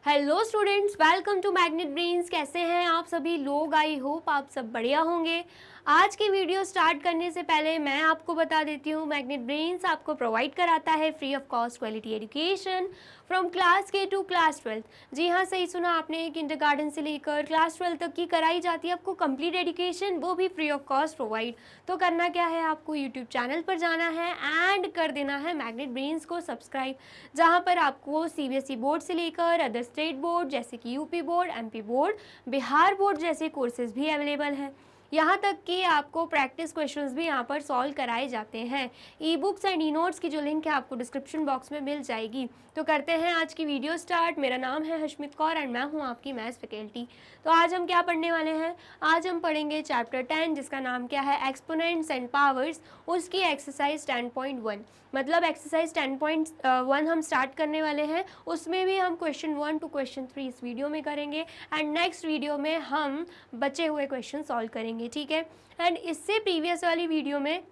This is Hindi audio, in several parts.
Hello students, welcome to Magnet Brains. कैसे हैं आप सभी लोग? आई होप आप सब बढ़िया होंगे। आज की वीडियो स्टार्ट करने से पहले मैं आपको बता देती हूँ, मैग्नेट ब्रेन्स आपको प्रोवाइड कराता है free of cost quality education from class के टू क्लास 12। जी हाँ, सही सुना आपने, किंडरगार्टन से लेकर क्लास 12 तक की कराई जाती है आपको कंप्लीट एजुकेशन, वो भी फ्री ऑफ कॉस्ट प्रोवाइड। तो करना क्या है, आपको यूट्यूब चैनल पर जाना है एंड कर देना है मैग्नेट ब्रेन्स को सब्सक्राइब, जहाँ पर आपको सीबीएसई बोर्ड से लेकर अदर स्टेट बोर्ड जैसे कि UP board, MP board, Bihar board जैसे कोर्सेज भी अवेलेबल हैं। यहाँ तक कि आपको प्रैक्टिस क्वेश्चंस भी यहाँ पर सॉल्व कराए जाते हैं। E books and e notes की जो लिंक है आपको डिस्क्रिप्शन बॉक्स में मिल जाएगी। तो करते हैं आज की वीडियो स्टार्ट। मेरा नाम है हशमित कौर एंड मैं हूँ आपकी मैथ्स फैकल्टी। तो आज हम क्या पढ़ने वाले हैं? आज हम पढ़ेंगे चैप्टर 10 जिसका नाम क्या है, एक्सपोनेंट्स एंड पावर्स, उसकी एक्सरसाइज 10.1। मतलब एक्सरसाइज 10.1 हम स्टार्ट करने वाले हैं। उसमें भी हम क्वेश्चन 1 टू क्वेश्चन 3 इस वीडियो में करेंगे एंड नेक्स्ट वीडियो में हम बचे हुए क्वेश्चन सॉल्व करेंगे, ठीक है। एंड इससे प्रीवियस वाली वीडियो में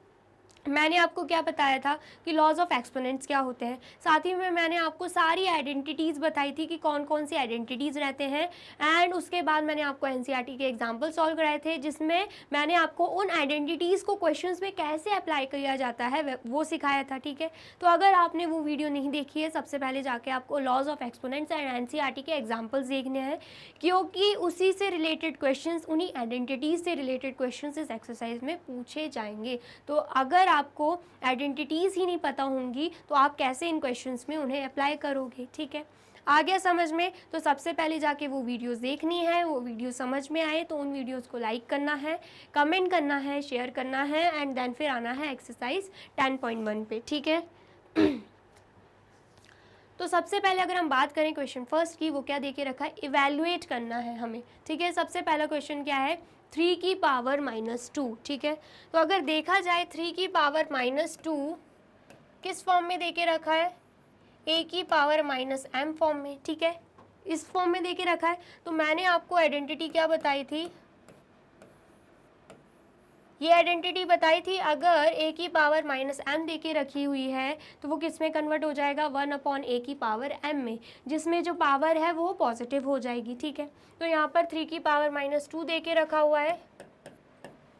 मैंने आपको क्या बताया था कि लॉज ऑफ एक्सपोनेंट्स क्या होते हैं। साथ ही में मैंने आपको सारी आइडेंटिटीज़ बताई थी कि कौन कौन सी आइडेंटिटीज़ रहते हैं। एंड उसके बाद मैंने आपको एनसीईआरटी के एग्जांपल सॉल्व कराए थे, जिसमें मैंने आपको उन आइडेंटिटीज़ को क्वेश्चंस में कैसे अप्लाई किया जाता है वो सिखाया था, ठीक है। तो अगर आपने वो वीडियो नहीं देखी है, सबसे पहले जाके आपको laws of exponents and NCERT के एग्जाम्पल्स देखने हैं, क्योंकि उसी से रिलेटेड क्वेश्चन, उन्हीं आइडेंटिटीज़ से रिलेटेड क्वेश्चन इस एक्सरसाइज में पूछे जाएंगे। तो अगर आपको आइडेंटिटीज़ ही नहीं पता होंगी तो आप कैसे इन क्वेश्चंस में उन्हें अप्लाई करोगे, ठीक है। आ गया समझ में? तो सबसे पहले जाके वो वीडियोस देखनी है। वो वीडियो समझ में आए तो उन वीडियोस को लाइक करना है, कमेंट करना है, शेयर करना है एंड देन फिर आना है एक्सरसाइज 10.1 पे, ठीक है। तो सबसे पहले अगर हम बात करें क्वेश्चन फर्स्ट की, वो क्या देके रखा है, इवैल्यूएट करना है हमें, ठीक है। सबसे पहला क्वेश्चन क्या है, 3 की पावर -2, ठीक है। तो अगर देखा जाए 3 की पावर -2 किस फॉर्म में देके रखा है, a की पावर -m फॉर्म में, ठीक है। इस फॉर्म में देके रखा है। तो मैंने आपको आइडेंटिटी क्या बताई थी, ये आइडेंटिटी बताई थी, अगर a की पावर -m देके रखी हुई है तो वो किस में कन्वर्ट हो जाएगा, 1/a की पावर m में, जिसमें जो पावर है वो पॉजिटिव हो जाएगी, ठीक है। तो यहाँ पर 3 की पावर -2 देके रखा हुआ है,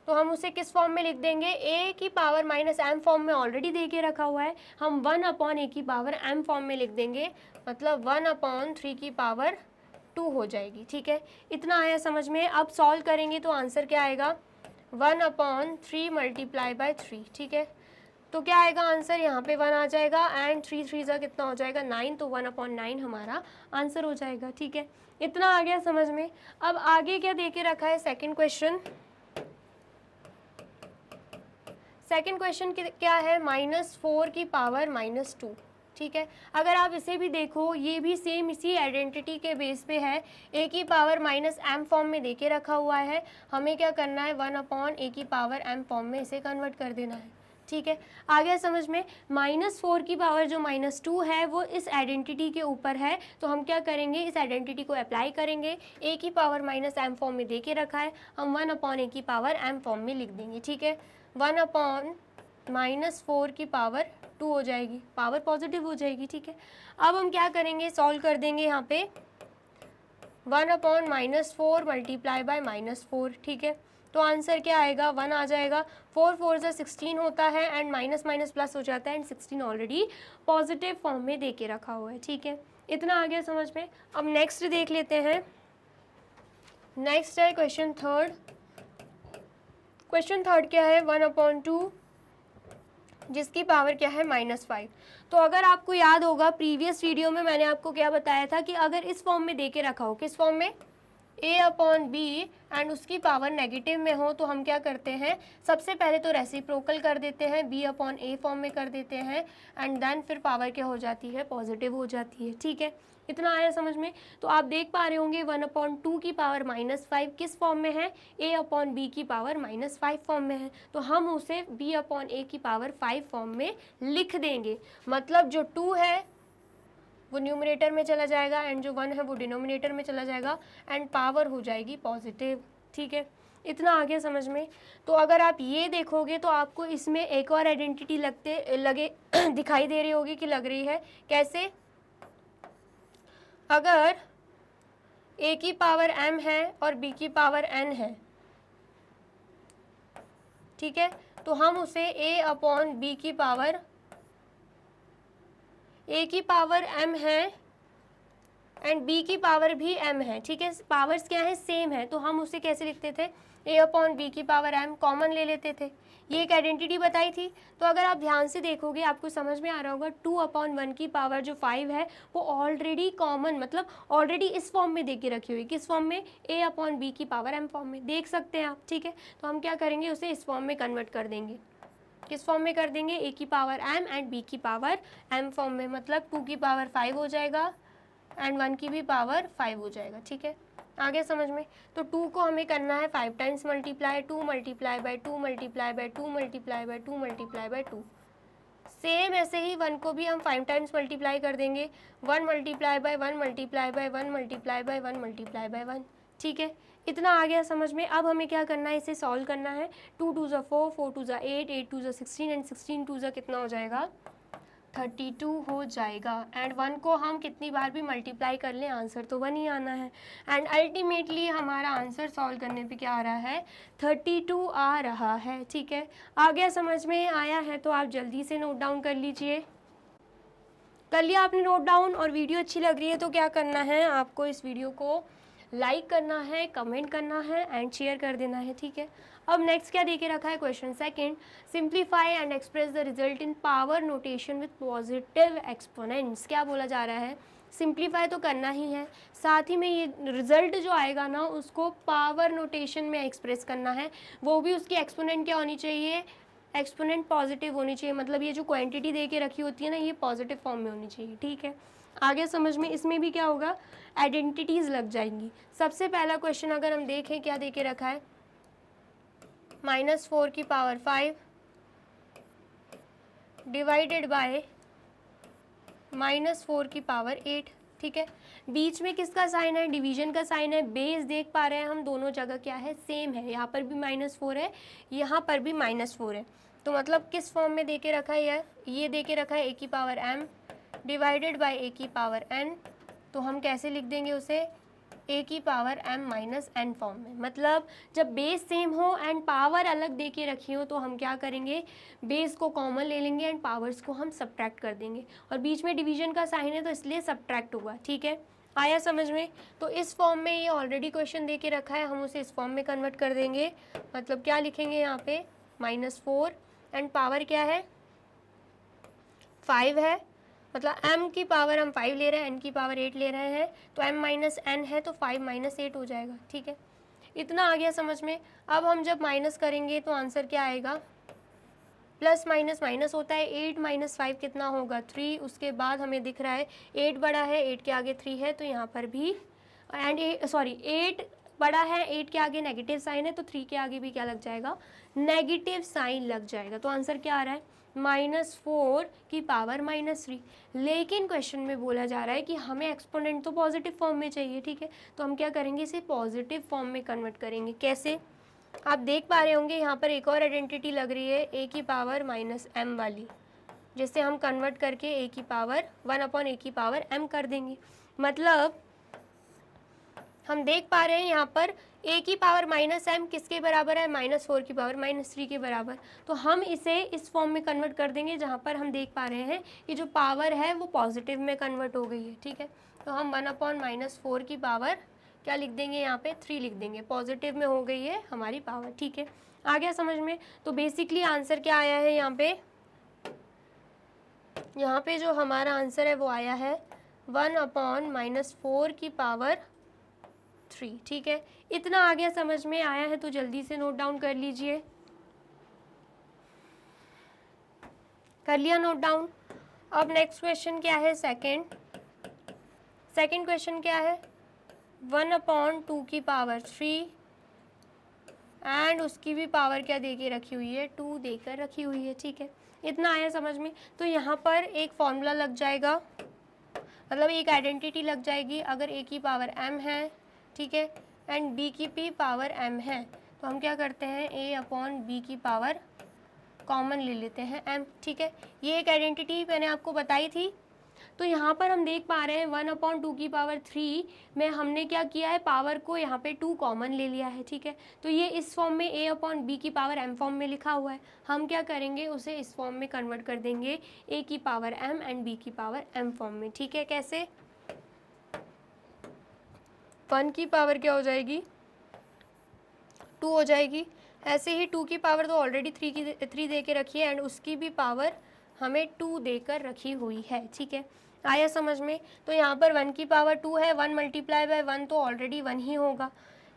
तो हम उसे किस फॉर्म में लिख देंगे, a की पावर -m फॉर्म में ऑलरेडी देके रखा हुआ है, हम 1/a की पावर m फॉर्म में लिख देंगे, मतलब 1/3 की पावर 2 हो जाएगी, ठीक है। इतना आया समझ में? अब सॉल्व करेंगे तो आंसर क्या आएगा, 1/3 मल्टीप्लाई बाय 3, ठीक है। तो क्या आएगा आंसर, यहाँ पे 1 आ जाएगा एंड 3 3 ज़ा कितना हो जाएगा, 9, तो 1/9 हमारा आंसर हो जाएगा, ठीक है। इतना आ गया समझ में? अब आगे क्या देके रखा है, सेकंड क्वेश्चन। सेकंड क्वेश्चन क्या है, -4 की पावर -2, ठीक है। अगर आप इसे भी देखो, ये भी सेम इसी आइडेंटिटी के बेस पे है, a की पावर -m फॉर्म में देके रखा हुआ है, हमें क्या करना है, 1/a की पावर m फॉर्म में इसे कन्वर्ट कर देना है, ठीक है। आ गया समझ में? -4 की पावर जो -2 है वो इस आइडेंटिटी के ऊपर है, तो हम क्या करेंगे, इस आइडेंटिटी को अप्लाई करेंगे। a की पावर -m फॉर्म में देके रखा है, हम 1/a की पावर m फॉर्म में लिख देंगे, ठीक है। 1/-4 की पावर 2 हो जाएगी, पावर पॉजिटिव हो जाएगी, ठीक है। अब हम क्या करेंगे, सॉल्व कर देंगे यहाँ पे, 1/-4 मल्टीप्लाई बाय -4, ठीक है। तो आंसर क्या आएगा, 1 आ जाएगा। 4 4 ज़ा 16 होता है एंड माइनस माइनस प्लस हो जाता है एंड 16 ऑलरेडी पॉजिटिव फॉर्म में दे के रखा हुआ है, ठीक है। इतना आ गया समझ में? अब नेक्स्ट देख लेते हैं। नेक्स्ट है क्वेश्चन थर्ड। क्वेश्चन थर्ड क्या है, 1/2 जिसकी पावर क्या है, -5। तो अगर आपको याद होगा प्रीवियस वीडियो में मैंने आपको क्या बताया था कि अगर इस फॉर्म में देके रखा हो, किस फॉर्म में, a/b एंड उसकी पावर नेगेटिव में हो, तो हम क्या करते हैं, सबसे पहले तो रेसिप्रोकल कर देते हैं, b/a फॉर्म में कर देते हैं एंड देन फिर पावर क्या हो जाती है, पॉजिटिव हो जाती है, ठीक है। इतना आया समझ में? तो आप देख पा रहे होंगे 1/2 की पावर -5 किस फॉर्म में है, a/b की पावर -5 फॉर्म में है, तो हम उसे b/a की पावर 5 फॉर्म में लिख देंगे। मतलब जो 2 है वो न्यूमरेटर में चला जाएगा एंड जो 1 है वो डिनोमिनेटर में चला जाएगा एंड पावर हो जाएगी पॉजिटिव, ठीक है। इतना आ गया समझ में? तो अगर आप ये देखोगे तो आपको इसमें एक और आइडेंटिटी दिखाई दे रही होगी कि लग रही है कैसे, अगर a की पावर m है और b की पावर n है, ठीक है, तो हम उसे a अपॉन b की पावर, a की पावर m है एंड b की पावर भी m है, ठीक है, पावर्स क्या है, सेम है, तो हम उसे कैसे लिखते थे, a अपॉन b की पावर m, कॉमन ले लेते थे। ये एक आइडेंटिटी बताई थी। तो अगर आप ध्यान से देखोगे आपको समझ में आ रहा होगा 2 अपॉन 1 की पावर जो 5 है वो ऑलरेडी कॉमन, मतलब ऑलरेडी इस फॉर्म में दे के रखी हुई, किस फॉर्म में, a अपॉन b की पावर m फॉर्म में, देख सकते हैं आप, ठीक है। तो हम क्या करेंगे, उसे इस फॉर्म में कन्वर्ट कर देंगे, किस फॉर्म में कर देंगे, a की पावर m एंड b की पावर m फॉर्म में, मतलब 2 की पावर 5 हो जाएगा एंड 1 की भी पावर 5 हो जाएगा, ठीक है, आगे समझ में। तो 2 को हमें करना है 5 times multiply, 2 multiply by 2 multiply by 2 multiply by 2 multiply by 2। Same ऐसे ही 1 को भी हम 5 टाइम्स मल्टीप्लाई कर देंगे, 1 multiply by 1 multiply by 1 multiply by 1 multiply by 1, ठीक है, इतना आ गया समझ में। अब हमें क्या करना है, इसे सॉल्व करना है। 2 2 ज़ा 4, 4 2 ज़ा 8, 8 2 ज़ा 16 एंड 16 2 ज़ा कितना हो जाएगा, 32 हो जाएगा। एंड 1 को हम कितनी बार भी मल्टीप्लाई कर लें आंसर तो 1 ही आना है। एंड अल्टीमेटली हमारा आंसर सॉल्व करने पे क्या आ रहा है, 32 आ रहा है, ठीक है। आ गया समझ में, आया है तो आप जल्दी से नोट डाउन कर लीजिए। कर लिया आपने नोट डाउन, और वीडियो अच्छी लग रही है तो क्या करना है, आपको इस वीडियो को लाइक करना है, कमेंट करना है एंड शेयर कर देना है, ठीक है। अब नेक्स्ट क्या देके रखा है, question second, simplify and express the result in power notation with positive exponents. क्या बोला जा रहा है, सिंप्लीफाई तो करना ही है, साथ ही में ये रिजल्ट जो आएगा ना उसको पावर नोटेशन में एक्सप्रेस करना है, वो भी उसकी एक्सपोनेंट क्या होनी चाहिए, एक्सपोनेंट पॉजिटिव होनी चाहिए, मतलब ये जो क्वांटिटी दे के रखी होती है ना ये पॉजिटिव फॉर्म में होनी चाहिए, ठीक है। आगे समझ में, इसमें भी क्या होगा, आइडेंटिटीज़ लग जाएंगी। सबसे पहला क्वेश्चन अगर हम देखें क्या दे के रखा है, -4 की पावर 5 डिवाइडेड बाय -4 की पावर 8, ठीक है। बीच में किसका साइन है, डिवीजन का साइन है, बेस देख पा रहे हैं हम दोनों जगह क्या है, सेम है, यहाँ पर भी -4 है, यहाँ पर भी -4 है, तो मतलब किस फॉर्म में दे के रखा है, ये दे के रखा है a की power m divided by a की पावर n, तो हम कैसे लिख देंगे उसे, a की power m minus n form में। मतलब जब बेस सेम हो एंड पावर अलग दे के रखी हो तो हम क्या करेंगे, बेस को कॉमन ले लेंगे एंड पावर्स को हम सब्ट्रैक्ट कर देंगे, और बीच में डिवीजन का साइन है तो इसलिए सब्ट्रैक्ट हुआ, ठीक है, आया समझ में। तो इस फॉर्म में ये ऑलरेडी क्वेश्चन दे के रखा है, हम उसे इस फॉर्म में कन्वर्ट कर देंगे, मतलब क्या लिखेंगे यहाँ पे, -4 एंड पावर क्या है, 5 है, मतलब m की पावर हम 5 ले रहे हैं, n की पावर 8 ले रहे हैं, तो m माइनस n है तो 5 माइनस 8 हो जाएगा, ठीक है, इतना आ गया समझ में। अब हम जब माइनस करेंगे तो आंसर क्या आएगा, प्लस माइनस माइनस होता है, 8 माइनस 5 कितना होगा, 3, उसके बाद हमें दिख रहा है 8 बड़ा है, 8 के आगे 3 है, तो यहाँ पर भी एंड 8 बड़ा है, 8 के आगे नेगेटिव साइन है, तो 3 के आगे भी क्या लग जाएगा, नेगेटिव साइन लग जाएगा, तो आंसर क्या आ रहा है, -4 की पावर -3। लेकिन क्वेश्चन में बोला जा रहा है कि हमें एक्सपोनेंट तो पॉजिटिव फॉर्म में चाहिए, ठीक है, तो हम क्या करेंगे, इसे पॉजिटिव फॉर्म में कन्वर्ट करेंगे। कैसे, आप देख पा रहे होंगे यहाँ पर एक और आइडेंटिटी लग रही है a की पावर -m वाली, जिससे हम कन्वर्ट करके a की पावर 1 अपॉन a की पावर m कर देंगे। मतलब हम देख पा रहे हैं यहाँ पर a की पावर -m किसके बराबर है, -4 की पावर -3 के बराबर, तो हम इसे इस फॉर्म में कन्वर्ट कर देंगे जहाँ पर हम देख पा रहे हैं कि जो पावर है वो पॉजिटिव में कन्वर्ट हो गई है, ठीक है। तो हम 1 अपॉन -4 की पावर क्या लिख देंगे, यहाँ पे 3 लिख देंगे, पॉजिटिव में हो गई है हमारी पावर, ठीक है, आ गया समझ में। तो बेसिकली आंसर क्या आया है यहाँ पे जो हमारा आंसर है वो आया है 1 अपॉन -4 की पावर 3, ठीक है, इतना आ गया समझ में, आया है तो जल्दी से नोट डाउन कर लीजिए। कर लिया नोट डाउन। अब नेक्स्ट क्वेश्चन क्या है, सेकंड क्वेश्चन क्या है, 1 अपॉन 2 की पावर 3 एंड उसकी भी पावर क्या दे के रखी हुई है, 2 देकर रखी हुई है, ठीक है, इतना आया समझ में। तो यहाँ पर एक फॉर्मूला लग जाएगा, मतलब एक आइडेंटिटी लग जाएगी, अगर a की पावर m है, ठीक है, एंड b की भी पावर m है, तो हम क्या करते हैं, a अपॉन b की पावर कॉमन ले लेते हैं m, ठीक है, ये एक आइडेंटिटी मैंने आपको बताई थी। तो यहाँ पर हम देख पा रहे हैं 1/2 की पावर 3 में हमने क्या किया है, पावर को यहाँ पे 2 कॉमन ले लिया है, ठीक है। तो ये इस फॉर्म में a/b की पावर m फॉर्म में लिखा हुआ है, हम क्या करेंगे उसे इस फॉर्म में कन्वर्ट कर देंगे a की पावर m एंड b की पावर m फॉर्म में, ठीक है। कैसे, 1 की पावर क्या हो जाएगी 2 हो जाएगी, ऐसे ही 2 की पावर तो ऑलरेडी 3 दे के रखी है एंड उसकी भी पावर हमें 2 देकर रखी हुई है, ठीक है। आया समझ में। तो यहाँ पर 1 की पावर 2 है, 1 मल्टीप्लाई बाय 1 तो ऑलरेडी 1 ही होगा,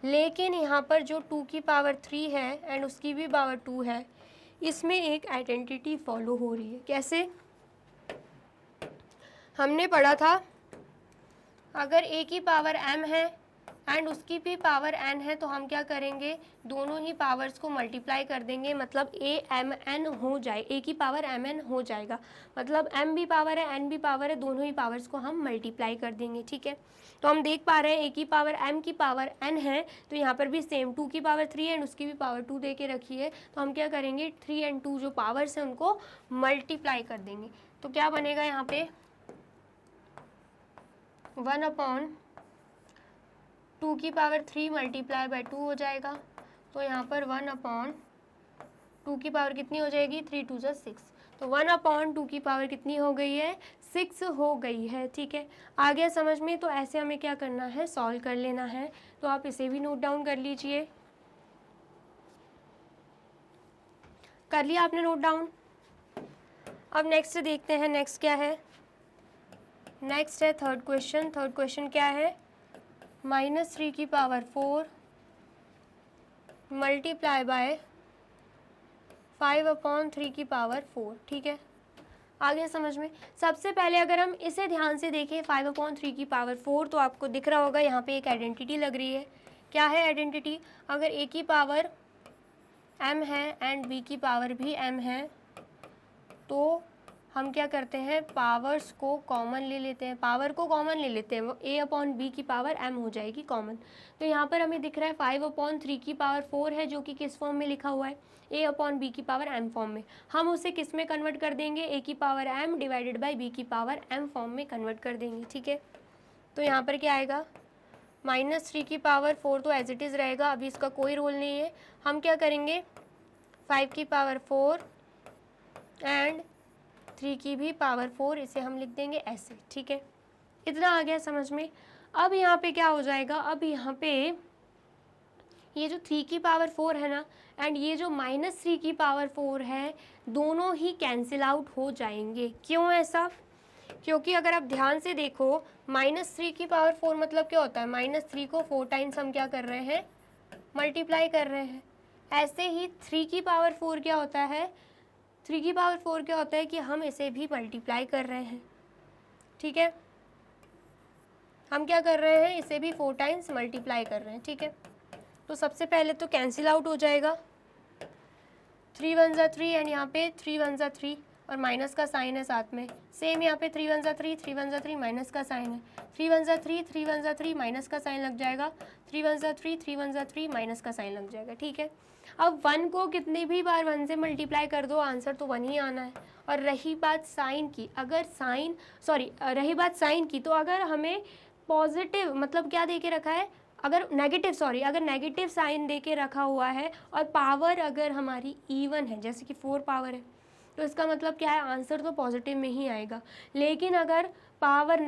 लेकिन यहाँ पर जो 2 की पावर 3 है एंड उसकी भी पावर 2 है, इसमें एक आइडेंटिटी फॉलो हो रही है। कैसे, हमने पढ़ा था अगर a की पावर m है एंड उसकी भी पावर n है तो हम क्या करेंगे, दोनों ही पावर्स को मल्टीप्लाई कर देंगे, मतलब a m n हो जाए, a की पावर m n हो जाएगा, मतलब m भी पावर है n भी पावर है, दोनों ही पावर्स को हम मल्टीप्लाई कर देंगे, ठीक है। तो हम देख पा रहे हैं a की पावर m की पावर n है, तो यहाँ पर भी सेम 2 की पावर 3 एंड उसकी भी पावर 2 दे के रखी है, तो हम क्या करेंगे 3 एंड 2 जो पावर्स हैं उनको मल्टीप्लाई कर देंगे। तो क्या बनेगा यहाँ पे 1/2 की पावर 3 मल्टीप्लाई बाय 2 हो जाएगा, तो यहाँ पर 1/2 की पावर कितनी हो जाएगी, 3 2 जा 6, तो 1/2 की पावर कितनी हो गई है, 6 हो गई है, ठीक है। आ गया समझ में। तो ऐसे हमें क्या करना है, सॉल्व कर लेना है, तो आप इसे भी नोट डाउन कर लीजिए। कर लिया आपने नोट डाउन। अब नेक्स्ट देखते हैं, नेक्स्ट क्या है, नेक्स्ट है थर्ड क्वेश्चन। थर्ड क्वेश्चन क्या है, -3 की पावर 4 मल्टीप्लाई बाय 5/3 की पावर 4, ठीक है। आगे समझ में। सबसे पहले अगर हम इसे ध्यान से देखें 5/3 की पावर 4, तो आपको दिख रहा होगा यहाँ पे एक आइडेंटिटी लग रही है। क्या है आइडेंटिटी, अगर a की पावर m है एंड b की पावर भी m है, तो हम क्या करते हैं, पावर्स को कॉमन ले लेते हैं, पावर को कॉमन ले लेते हैं, वो a/b की पावर m हो जाएगी कॉमन। तो यहाँ पर हमें दिख रहा है 5/3 की पावर 4 है, जो कि किस फॉर्म में लिखा हुआ है, a/b की पावर m फॉर्म में। हम उसे किस में कन्वर्ट कर देंगे, a की power m divided by b की पावर m फॉर्म में कन्वर्ट कर देंगे, ठीक है। तो यहाँ पर क्या आएगा, -3 की पावर 4 तो एज इट इज़ रहेगा, अभी इसका कोई रोल नहीं है। हम क्या करेंगे 5 की पावर 4 एंड 3 की भी पावर 4, इसे हम लिख देंगे ऐसे, ठीक है। इतना आ गया समझ में। अब यहाँ पे क्या हो जाएगा, अब यहाँ पे ये जो 3 की पावर 4 है ना एंड ये जो -3 की पावर 4 है, दोनों ही कैंसिल आउट हो जाएंगे। क्यों ऐसा, क्योंकि अगर आप ध्यान से देखो -3 की पावर 4 मतलब क्या होता है, -3 को 4 टाइम्स हम क्या कर रहे हैं, मल्टीप्लाई कर रहे हैं। ऐसे ही 3 की पावर 4 क्या होता है, 3 की पावर 4 क्या होता है कि हम इसे भी मल्टीप्लाई कर रहे हैं, ठीक है। हम क्या कर रहे हैं, इसे भी 4 टाइम्स मल्टीप्लाई कर रहे हैं, ठीक है। तो सबसे पहले तो कैंसिल आउट हो जाएगा, 3 1 जा 3 एंड यहाँ पे 3 1 जा 3 और माइनस का साइन है साथ में। सेम यहाँ पे 3 1 जा 3 3 1 जा 3 माइनस का साइन है, 3 1 जा 3 3 1 जा 3 माइनस का साइन लग जाएगा, 3 1 जा 3 3 1 जा 3 माइनस का साइन लग जाएगा, ठीक है। अब 1 को कितनी भी बार 1 से मल्टीप्लाई कर दो, आंसर तो 1 ही आना है। और रही बात साइन की, अगर रही बात साइन की, तो अगर हमें पॉजिटिव मतलब क्या दे के रखा है, अगर नेगेटिव साइन दे के रखा हुआ है और पावर अगर हमारी इवन है, जैसे कि 4 पावर है, तो इसका मतलब क्या है, आंसर तो पॉजिटिव में ही आएगा। लेकिन अगर पावर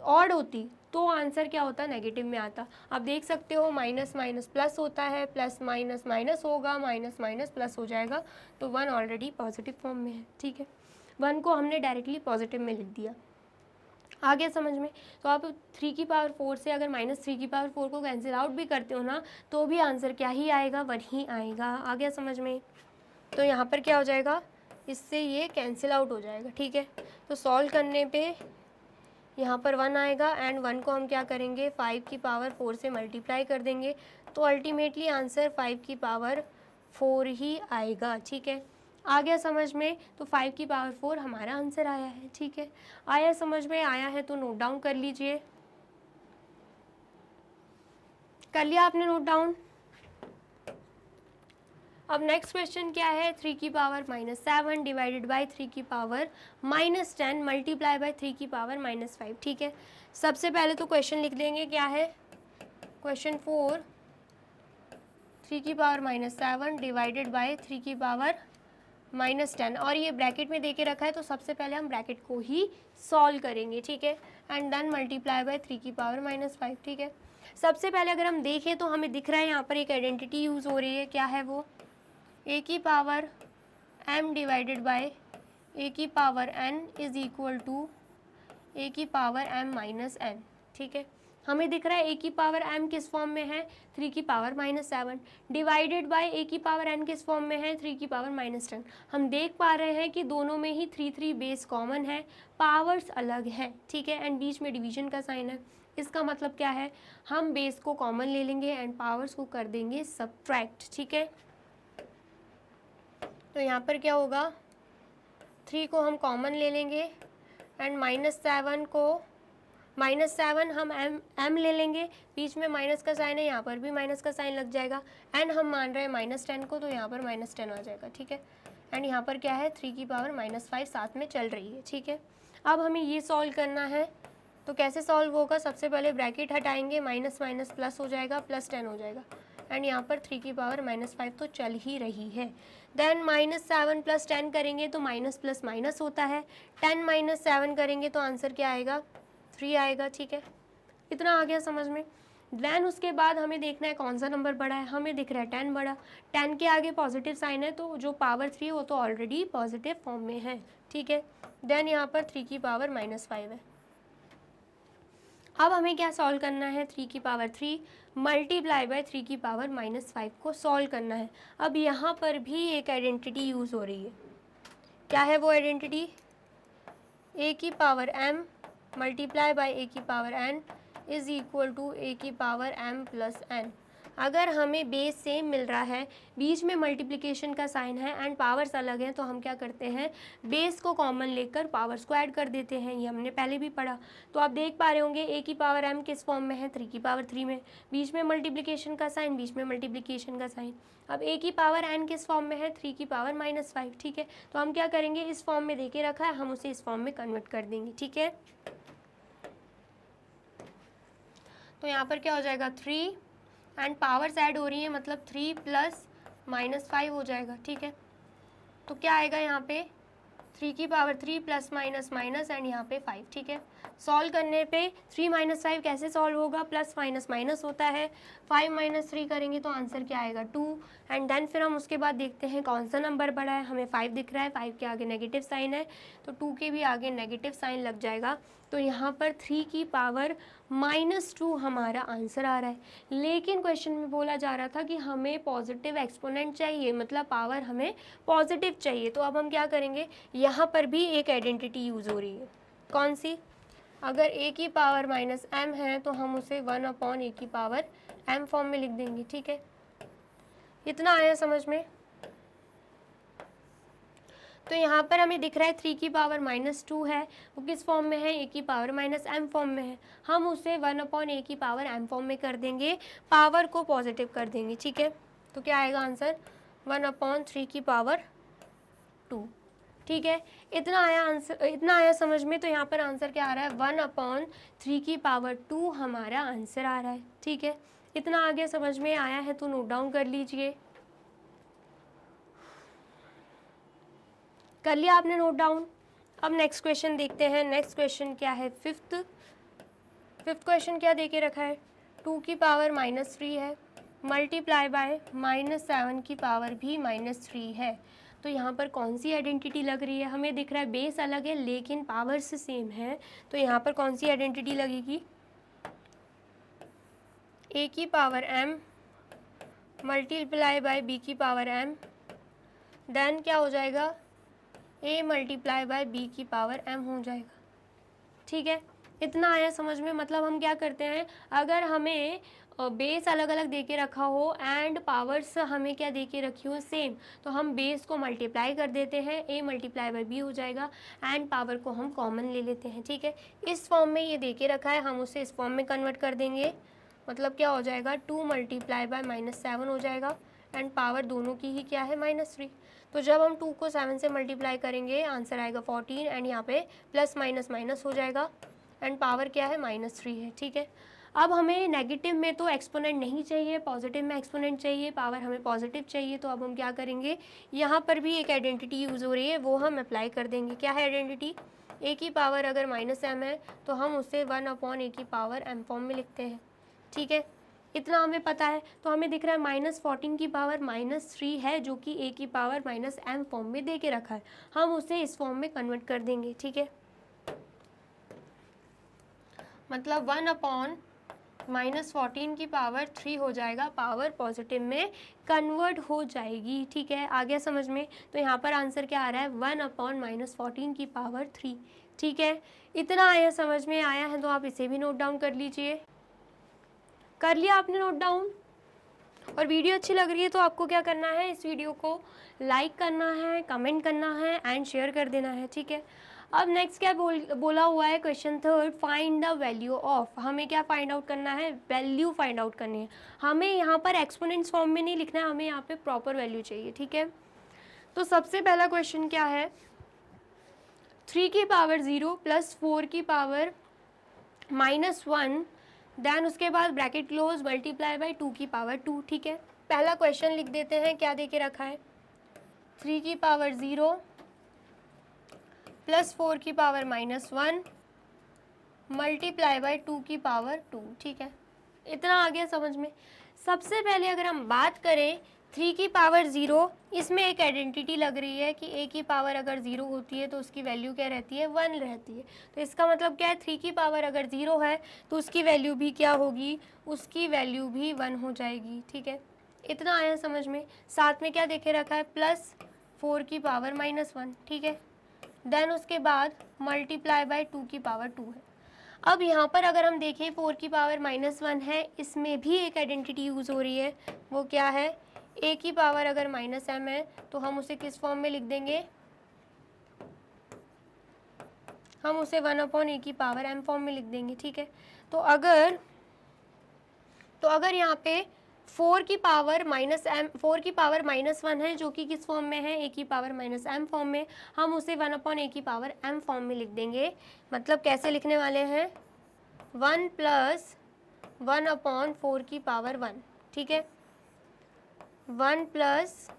ऑड होती तो आंसर क्या होता, नेगेटिव में आता। आप देख सकते हो माइनस माइनस प्लस होता है, प्लस माइनस माइनस होगा, माइनस माइनस प्लस हो जाएगा, तो 1 ऑलरेडी पॉजिटिव फॉर्म में है, ठीक है। 1 को हमने डायरेक्टली पॉजिटिव में लिख दिया। आ गया समझ में। तो आप 3 की पावर 4 से अगर -3 की पावर 4 को कैंसिल आउट भी करते हो ना, तो भी आंसर क्या ही आएगा, 1 ही आएगा। आ गया समझ में। तो यहाँ पर क्या हो जाएगा, इससे ये कैंसिल आउट हो जाएगा, ठीक है। तो सॉल्व करने पे यहाँ पर 1 आएगा एंड 1 को हम क्या करेंगे 5 की पावर 4 से मल्टीप्लाई कर देंगे, तो अल्टीमेटली आंसर 5 की पावर 4 ही आएगा, ठीक है। आ गया समझ में। तो 5 की पावर 4 हमारा आंसर आया है, ठीक है। आया समझ में, आया है तो नोट डाउन कर लीजिए। कर लिया आपने नोट डाउन। अब नेक्स्ट क्वेश्चन क्या है, 3 की पावर -7 डिवाइडेड बाय 3 की पावर -10 मल्टीप्लाई बाय 3 की पावर -5। ठीक है, सबसे पहले तो क्वेश्चन लिख देंगे, क्या है क्वेश्चन 4, 3 की पावर -7 डिवाइडेड बाय 3 की पावर -10, और ये ब्रैकेट में देके रखा है तो सबसे पहले हम ब्रैकेट को ही सॉल्व करेंगे। ठीक है, एंड देन मल्टीप्लाई बाय 3 की पावर -5। ठीक है, सबसे पहले अगर हम देखें तो हमें दिख रहा है यहाँ पर एक आइडेंटिटी यूज़ हो रही है, क्या है वो, a की power m divided by a की power n is equal to a की पावर m माइनस n। ठीक है, हमें दिख रहा है a की पावर m किस फॉर्म में है, 3 की पावर -7 डिवाइडेड बाय a की पावर n किस फॉर्म में है, 3 की पावर -10। हम देख पा रहे हैं कि दोनों में ही 3 बेस कॉमन है, पावर्स अलग हैं। ठीक है, एंड बीच में डिवीजन का साइन है, इसका मतलब क्या है, हम बेस को कॉमन ले लेंगे एंड पावर्स को कर देंगे सब्ट्रैक्ट। ठीक है, तो यहाँ पर क्या होगा, 3 को हम कॉमन ले लेंगे एंड -7 हम m ले लेंगे, बीच में माइनस का साइन है, यहाँ पर भी माइनस का साइन लग जाएगा, एंड हम मान रहे हैं -10 को, तो यहाँ पर -10 आ जाएगा। ठीक है, एंड यहाँ पर क्या है, 3 की पावर -5 साथ में चल रही है। ठीक है, अब हमें ये सॉल्व करना है, तो कैसे सॉल्व होगा, सबसे पहले ब्रैकेट हटाएंगे, माइनस माइनस प्लस हो जाएगा, +10 हो जाएगा, एंड यहाँ पर 3 की पावर -5 तो चल ही रही है। देन -7 + 10 करेंगे तो माइनस प्लस माइनस होता है, 10 - 7 करेंगे तो आंसर क्या आएगा, 3 आएगा। ठीक है, इतना आ गया समझ में। देन उसके बाद हमें देखना है कौन सा नंबर बड़ा है, हमें दिख रहा है 10 बड़ा, 10 के आगे पॉजिटिव साइन है, तो जो पावर 3 है वो तो ऑलरेडी पॉजिटिव फॉर्म में है। ठीक है, देन यहाँ पर 3 की पावर -5 है। अब हमें क्या सॉल्व करना है, 3 की पावर 3 मल्टीप्लाई बाय 3 की पावर -5 को सॉल्व करना है। अब यहाँ पर भी एक आइडेंटिटी यूज़ हो रही है, क्या है वो आइडेंटिटी, a की power m multiply by a की power n is equal to a की पावर m प्लस n। अगर हमें बेस सेम मिल रहा है, बीच में मल्टीप्लिकेशन का साइन है एंड पावर्स अलग हैं, तो हम क्या करते हैं, बेस को कॉमन लेकर पावर्स को ऐड कर देते हैं, ये हमने पहले भी पढ़ा। तो आप देख पा रहे होंगे a की पावर m किस फॉर्म में है, 3 की पावर 3 में, बीच में मल्टीप्लिकेशन का साइन, बीच में मल्टीप्लिकेशन का साइन। अब a की पावर n किस फॉर्म में है, 3 की पावर -5। ठीक है, तो हम क्या करेंगे, इस फॉर्म में देके रखा है, हम उसे इस फॉर्म में कन्वर्ट कर देंगे। ठीक है, तो यहाँ पर क्या हो जाएगा, 3 एंड पावर्स ऐड हो रही है, मतलब 3 + -5 हो जाएगा। ठीक है, तो क्या आएगा यहाँ पे, 3 की पावर 3 + माइनस एंड यहाँ पे 5। ठीक है, सॉल्व करने पे 3 - 5 कैसे सॉल्व होगा, प्लस माइनस माइनस होता है, 5 - 3 करेंगे तो आंसर क्या आएगा, 2। एंड देन फिर हम उसके बाद देखते हैं कौन सा नंबर बड़ा है, हमें 5 दिख रहा है, 5 के आगे नेगेटिव साइन है, तो 2 के भी आगे नेगेटिव साइन लग जाएगा, तो यहाँ पर 3 की पावर -2 हमारा आंसर आ रहा है। लेकिन क्वेश्चन में बोला जा रहा था कि हमें पॉजिटिव एक्सपोनेंट चाहिए, मतलब पावर हमें पॉजिटिव चाहिए। तो अब हम क्या करेंगे, यहाँ पर भी एक आइडेंटिटी यूज़ हो रही है, कौन सी, अगर a की पावर -m है तो हम उसे 1/a की पावर m फॉर्म में लिख देंगे। ठीक है, इतना आया समझ में। तो यहाँ पर हमें दिख रहा है 3 की पावर -2 है, वो किस फॉर्म में है, a की पावर -m फॉर्म में है, हम उसे 1/a की पावर m फॉर्म में कर देंगे, पावर को पॉजिटिव कर देंगे। ठीक है, तो क्या आएगा आंसर, 1/3 की पावर 2। ठीक है, इतना आया आंसर, इतना आया समझ में। तो यहाँ पर आंसर क्या आ रहा है, 1/3 की पावर 2 हमारा आंसर आ रहा है। ठीक है, इतना आगे समझ में आया है तो नोट डाउन कर लीजिए। कर लिया आपने नोट डाउन। अब नेक्स्ट क्वेश्चन देखते हैं। नेक्स्ट क्वेश्चन क्या है, फिफ्थ क्वेश्चन क्या दे के रखा है, 2 की पावर -3 है, मल्टीप्लाई बाय -7 की पावर भी -3 है। तो यहाँ पर कौन सी आइडेंटिटी लग रही है, हमें दिख रहा है बेस अलग है लेकिन पावर्स सेम है, तो यहाँ पर कौन सी आइडेंटिटी लगेगी, a की power m multiply bye b की पावर m, देन क्या हो जाएगा, a मल्टीप्लाई बाय b की पावर m हो जाएगा। ठीक है, इतना आया समझ में। मतलब हम क्या करते हैं, अगर हमें बेस अलग अलग दे के रखा हो एंड पावर्स हमें क्या दे के रखी हो सेम, तो हम बेस को मल्टीप्लाई कर देते हैं, a मल्टीप्लाई बाय b हो जाएगा एंड पावर को हम कॉमन ले लेते हैं। ठीक है, इस फॉर्म में ये दे के रखा है, हम उसे इस फॉर्म में कन्वर्ट कर देंगे, मतलब क्या हो जाएगा, 2 मल्टीप्लाई बाय -7 हो जाएगा एंड पावर दोनों की ही क्या है -3। तो जब हम 2 को 7 से मल्टीप्लाई करेंगे आंसर आएगा 14 एंड यहाँ पे प्लस माइनस माइनस हो जाएगा एंड पावर क्या है -3 है। ठीक है, अब हमें नेगेटिव में तो एक्सपोनेंट नहीं चाहिए, पॉजिटिव में एक्सपोनेंट चाहिए, पावर हमें पॉजिटिव चाहिए। तो अब हम क्या करेंगे, यहाँ पर भी एक आइडेंटिटी यूज़ हो रही है, वो हम अप्लाई कर देंगे। क्या है आइडेंटिटी, ए की पावर अगर -m है तो हम उसे 1/a की पावर m फॉर्म में लिखते हैं। ठीक है, इतना हमें पता है। तो हमें दिख रहा है -14 की पावर -3 है, जो कि a की पावर -m फॉर्म में दे के रखा है, हम उसे इस फॉर्म में कन्वर्ट कर देंगे। ठीक है, मतलब 1/-14 की पावर 3 हो जाएगा, पावर पॉजिटिव में कन्वर्ट हो जाएगी। ठीक है, आ गया समझ में। तो यहाँ पर आंसर क्या आ रहा है, 1/-14 की पावर 3। ठीक है, इतना आया, समझ में आया है तो आप इसे भी नोट डाउन कर लीजिए। कर लिया आपने नोट डाउन? और वीडियो अच्छी लग रही है तो आपको क्या करना है, इस वीडियो को लाइक करना है, कमेंट करना है एंड शेयर कर देना है। ठीक है, अब नेक्स्ट क्या बोला हुआ है, question third, find the value of. हमें क्या फाइंड आउट करना है, वैल्यू फाइंड आउट करनी है। हमें यहाँ पर एक्सपोनेंट्स फॉर्म में नहीं लिखना है, हमें यहाँ पे प्रॉपर वैल्यू चाहिए। ठीक है, तो सबसे पहला क्वेश्चन क्या है, 3 की पावर 0 प्लस 4 की पावर -1 देन उसके बाद ब्रैकेट क्लोज मल्टीप्लाई बाय 2 की पावर 2। ठीक है, पहला क्वेश्चन लिख देते हैं, क्या दे के रखा है, 3 की पावर 0 प्लस 4 की पावर -1 मल्टीप्लाई बाय 2 की पावर 2। ठीक है, इतना आ गया समझ में। सबसे पहले अगर हम बात करें 3 की पावर 0, इसमें एक आइडेंटिटी लग रही है कि a की पावर अगर 0 होती है तो उसकी वैल्यू क्या रहती है, 1 रहती है। तो इसका मतलब क्या है, 3 की पावर अगर 0 है तो उसकी वैल्यू भी क्या होगी, उसकी वैल्यू भी 1 हो जाएगी। ठीक है, इतना आया समझ में। साथ में क्या देखे रखा है, प्लस 4 की पावर -1। ठीक है, देन उसके बाद मल्टीप्लाई बाय 2 की पावर 2 है। अब यहाँ पर अगर हम देखें 4 की पावर -1 है, इसमें भी एक आइडेंटिटी यूज़ हो रही है, वो क्या है, a की पावर अगर -m है तो हम उसे किस फॉर्म में लिख देंगे, हम उसे 1/a की पावर m फॉर्म में लिख देंगे। ठीक है, तो अगर यहाँ पे 4 की पावर -1 है, जो कि किस फॉर्म में है, a की पावर -m फॉर्म में, हम उसे 1/a की पावर m फॉर्म में लिख देंगे। मतलब कैसे लिखने वाले हैं, 1 + 1/4 की पावर 1। ठीक है, 1 +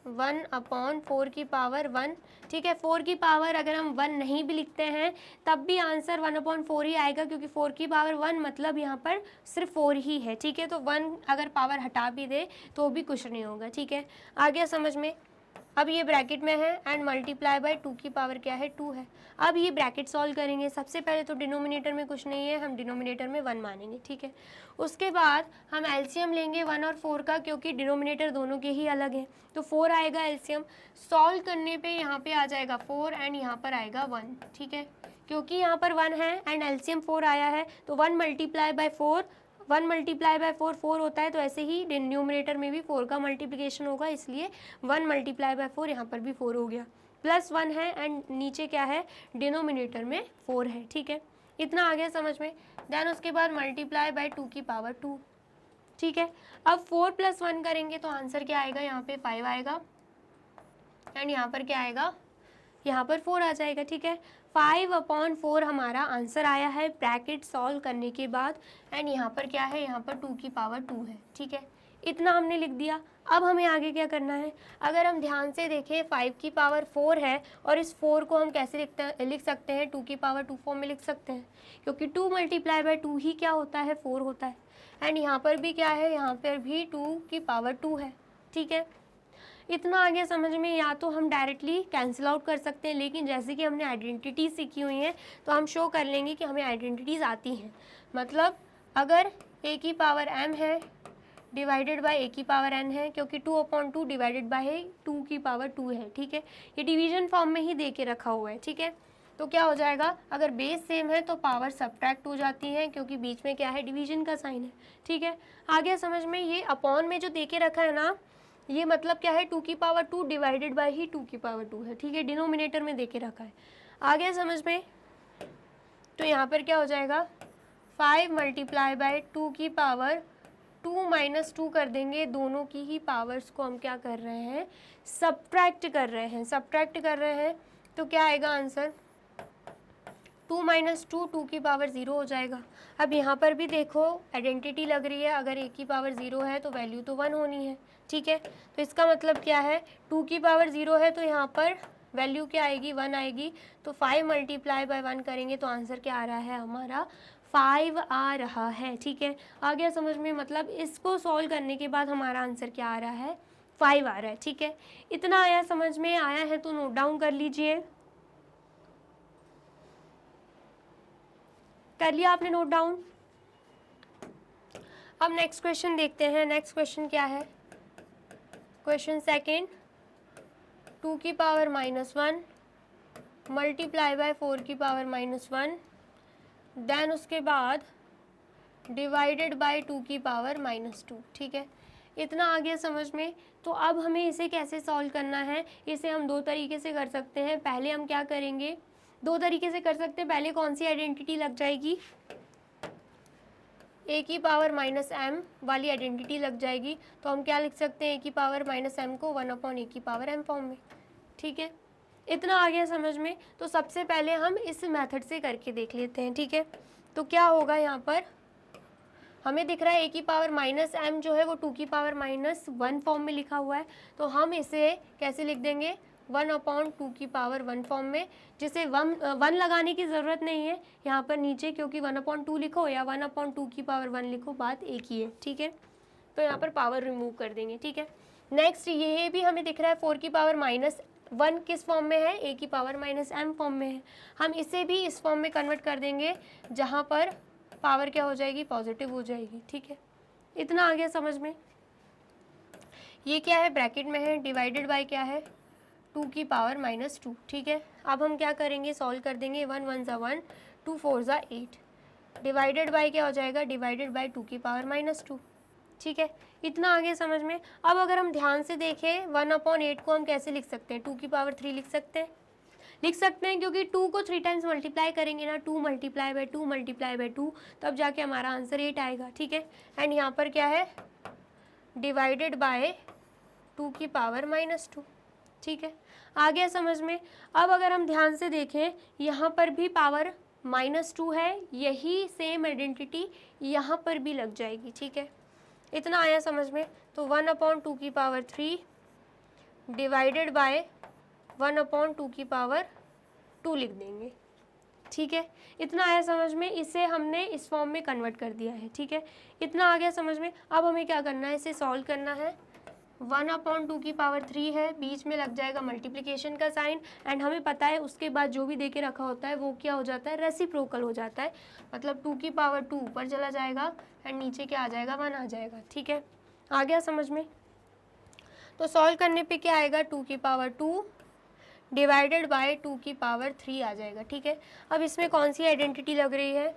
1/4 की पावर 1। ठीक है, 4 की पावर अगर हम 1 नहीं भी लिखते हैं तब भी आंसर 1/4 ही आएगा, क्योंकि 4 की पावर 1 मतलब यहाँ पर सिर्फ 4 ही है। ठीक है, तो 1 अगर पावर हटा भी दे तो भी कुछ नहीं होगा। ठीक है, आ गया समझ में। अब ये ब्रैकेट में है एंड मल्टीप्लाई बाय 2 की पावर क्या है, 2 है। अब ये ब्रैकेट सॉल्व करेंगे। सबसे पहले तो डिनोमिनेटर में कुछ नहीं है, हम डिनोमिनेटर में 1 मानेंगे। ठीक है, उसके बाद हम एलसीएम लेंगे 1 और 4 का, क्योंकि डिनोमिनेटर दोनों के ही अलग हैं। तो 4 आएगा एलसीएम, सॉल्व करने पे यहाँ पे आ जाएगा 4 एंड यहाँ पर आएगा 1। ठीक है, क्योंकि यहाँ पर 1 है एंड एलसीएम 4 आया है तो 1 मल्टीप्लाई बाय 4 4 होता है, तो ऐसे ही डिनोमिनेटर में भी 4 का मल्टीप्लिकेशन होगा, इसलिए 1 मल्टीप्लाई बाय 4 यहाँ पर भी 4 हो गया। प्लस 1 है एंड नीचे क्या है, डिनोमिनेटर में 4 है। ठीक है, इतना आ गया समझ में। देन उसके बाद मल्टीप्लाई बाय 2 की पावर 2। ठीक है, अब 4 + 1 करेंगे तो आंसर क्या आएगा, यहाँ पे 5 आएगा एंड यहाँ पर क्या आएगा, यहाँ पर 4 आ जाएगा। ठीक है, 5/4 हमारा आंसर आया है ब्रैकेट सॉल्व करने के बाद एंड यहाँ पर क्या है, यहाँ पर 2 की पावर 2 है। ठीक है, इतना हमने लिख दिया। अब हमें आगे क्या करना है, अगर हम ध्यान से देखें 5 की पावर 4 है और इस 4 को हम कैसे लिख सकते हैं, 2 की पावर 2 फॉर्म में लिख सकते हैं, क्योंकि 2 मल्टीप्लाई बाय 2 ही क्या होता है, 4 होता है। एंड यहाँ पर भी क्या है, यहाँ पर भी 2 की पावर 2 है। ठीक है, इतना आ गया समझ में। या तो हम डायरेक्टली कैंसिल आउट कर सकते हैं, लेकिन जैसे कि हमने आइडेंटिटी सीखी हुई हैं तो हम शो कर लेंगे कि हमें आइडेंटिटीज़ आती हैं। मतलब अगर a की पावर m है डिवाइडेड बाय a की पावर n है, क्योंकि 2/2 डिवाइडेड बाय 2 की पावर 2 है। ठीक है, ये डिवीजन फॉर्म में ही दे के रखा हुआ है। ठीक है, तो क्या हो जाएगा, अगर बेस सेम है तो पावर सब्ट्रैक्ट हो जाती है, क्योंकि बीच में क्या है, डिवीजन का साइन है। ठीक है, आ गया समझ में। ये अपॉन में जो दे के रखा है ना, ये मतलब क्या है, 2 की पावर 2 डिवाइडेड बाय ही 2 की पावर 2 है। ठीक है, डिनोमिनेटर में देके रखा है। आ गया समझ में। तो यहाँ पर क्या हो जाएगा, 5 मल्टीप्लाई बाय 2 की पावर 2 माइनस 2 कर देंगे, दोनों की ही पावर्स को हम क्या कर रहे हैं, सब्ट्रैक्ट कर रहे हैं, सब्ट्रैक्ट कर रहे हैं। तो क्या आएगा आंसर, 2 माइनस 2, 2 की पावर 0 हो जाएगा। अब यहाँ पर भी देखो आइडेंटिटी लग रही है, अगर a की पावर 0 है तो वैल्यू तो 1 होनी है, ठीक है। तो इसका मतलब क्या है, 2 की पावर 0 है तो यहाँ पर वैल्यू क्या आएगी, 1 आएगी। तो 5 मल्टीप्लाई बाय 1 करेंगे तो आंसर क्या आ रहा है हमारा, 5 आ रहा है, ठीक है। आ गया समझ में, मतलब इसको सॉल्व करने के बाद हमारा आंसर क्या आ रहा है, 5 आ रहा है, ठीक है। इतना आया समझ में, आया है तो नोट डाउन कर लीजिए। कर लिया आपने नोट डाउन। अब नेक्स्ट क्वेश्चन देखते हैं। नेक्स्ट क्वेश्चन क्या है, क्वेश्चन सेकेंड, 2 की पावर -1 मल्टीप्लाई बाय 4 की पावर -1, देन उसके बाद डिवाइडेड बाय 2 की पावर -2, ठीक है। इतना आ गया समझ में। तो अब हमें इसे कैसे सॉल्व करना है, इसे हम दो तरीके से कर सकते हैं। पहले हम क्या करेंगे, दो तरीके से कर सकते हैं। पहले कौन सी आइडेंटिटी लग जाएगी, a की पावर -m वाली आइडेंटिटी लग जाएगी। तो हम क्या लिख सकते हैं, a की पावर -m को 1/a की पावर m फॉर्म में, ठीक है। इतना आ गया समझ में। तो सबसे पहले हम इस मेथड से करके देख लेते हैं, ठीक है। तो क्या होगा, यहाँ पर हमें दिख रहा है a की पावर -m जो है वो 2 की पावर -1 फॉर्म में लिखा हुआ है। तो हम इसे कैसे लिख देंगे, 1/2 की पावर 1 फॉर्म में, जिसे 1 लगाने की ज़रूरत नहीं है यहाँ पर नीचे, क्योंकि 1/2 लिखो या 1/2 की पावर 1 लिखो, बात एक ही है, ठीक है। तो यहाँ पर पावर रिमूव कर देंगे, ठीक है। नेक्स्ट ये भी हमें दिख रहा है 4 की पावर -1 किस फॉर्म में है, a की पावर -m फॉर्म में है। हम इसे भी इस फॉर्म में कन्वर्ट कर देंगे जहाँ पर पावर क्या हो जाएगी, पॉजिटिव हो जाएगी, ठीक है। इतना आ गया समझ में। ये क्या है, ब्रैकेट में है, डिवाइडेड बाय क्या है, 2 की पावर -2, ठीक है। अब हम क्या करेंगे, सॉल्व कर देंगे, 1 1 ज़ा 1, 2 4 ज़ा 8, डिवाइडेड बाय क्या हो जाएगा, डिवाइडेड बाय 2 की पावर -2, ठीक है। इतना आगे समझ में। अब अगर हम ध्यान से देखें, 1/8 को हम कैसे लिख सकते हैं, 2 की पावर 3 लिख सकते हैं, क्योंकि 2 को 3 टाइम्स मल्टीप्लाई करेंगे ना, 2 मल्टीप्लाई बाय 2 मल्टीप्लाई बाय 2, तब जाके हमारा आंसर 8 आएगा, ठीक है। एंड यहाँ पर क्या है, डिवाइडेड बाय 2 की पावर -2, ठीक है। आ गया समझ में। अब अगर हम ध्यान से देखें, यहाँ पर भी पावर -2 है, यही सेम आइडेंटिटी यहाँ पर भी लग जाएगी, ठीक है। इतना आया समझ में। तो 1/2 की पावर 3 डिवाइडेड बाय 1/2 की पावर 2 लिख देंगे, ठीक है। इतना आया समझ में। इसे हमने इस फॉर्म में कन्वर्ट कर दिया है, ठीक है। इतना आ गया समझ में। अब हमें क्या करना है, इसे सॉल्व करना है। 1/2 की पावर 3 है, बीच में लग जाएगा मल्टीप्लिकेशन का साइन, एंड हमें पता है उसके बाद जो भी दे के रखा होता है वो क्या हो जाता है, रेसिप्रोकल हो जाता है। मतलब 2 की पावर 2 ऊपर चला जाएगा एंड नीचे क्या आ जाएगा, 1 आ जाएगा, ठीक है। आ गया समझ में। तो सॉल्व करने पे क्या आएगा, 2 की पावर 2 डिवाइडेड बाय 2 की पावर 3 आ जाएगा, ठीक है। अब इसमें कौन सी आइडेंटिटी लग रही है,